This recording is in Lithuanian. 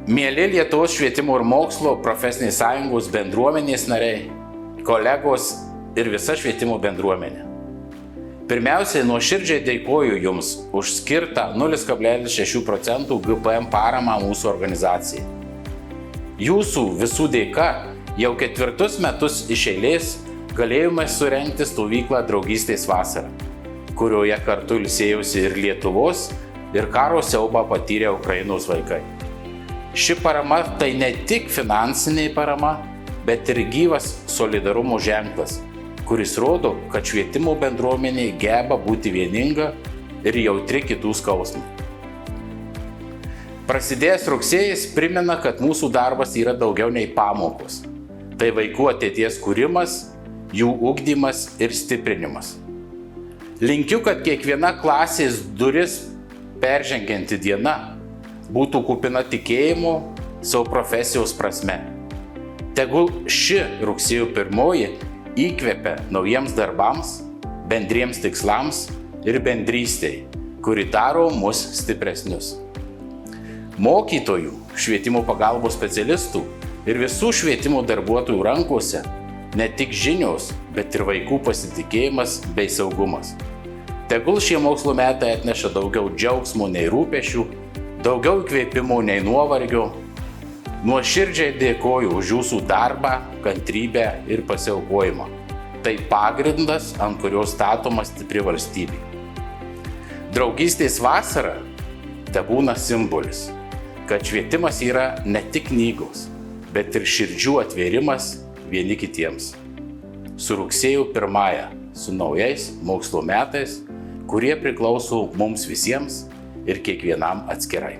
Mieli Lietuvos švietimo ir mokslo profesinės sąjungos bendruomenės nariai, kolegos ir visa švietimo bendruomenė. Pirmiausiai, nuoširdžiai dėkoju Jums už skirtą 0,6% GPM paramą mūsų organizacijai. Jūsų visų dėka jau 4 metus iš eilės galėjome surengti stovyklą Draugystės vasarą, kurioje kartu ilsėjosi ir Lietuvos, ir karo siaubą patyrę Ukrainos vaikai. Ši parama tai ne tik finansinė parama, bet ir gyvas solidarumo ženklas, kuris rodo, kad švietimo bendruomenė geba būti vieninga ir jautri kitų skausmui. Prasidėjęs rugsėjis primena, kad mūsų darbas yra daugiau nei pamokos. Tai vaikų ateities kūrimas, jų ugdymas ir stiprinimas. Linkiu, kad kiekviena klasės duris peržengianti diena būtų kupina tikėjimo savo profesijos prasme. Tegul ši rugsėjo 1 įkvepia naujiems darbams, bendriems tikslams ir bendrystei, kuri daro mus stipresnius. Mokytojų, švietimo pagalbos specialistų ir visų švietimo darbuotojų rankose ne tik žinios, bet ir vaikų pasitikėjimas bei saugumas. Tegul šie mokslo metai atneša daugiau džiaugsmo nei rūpesčių, daugiau įkvėpimo nei nuovargio. Nuoširdžiai dėkoju už Jūsų darbą, kantrybę ir pasiaukojimą. Tai pagrindas, ant kurio statoma stipri valstybė. Draugystės vasara tebūna simbolis, kad švietimas yra ne tik knygos, bet ir širdžių atvėrimas vieni kitiems. Su rugsėjo 1, su naujais mokslo metais, kurie priklauso mums visiems ir kiekvienam atskirai.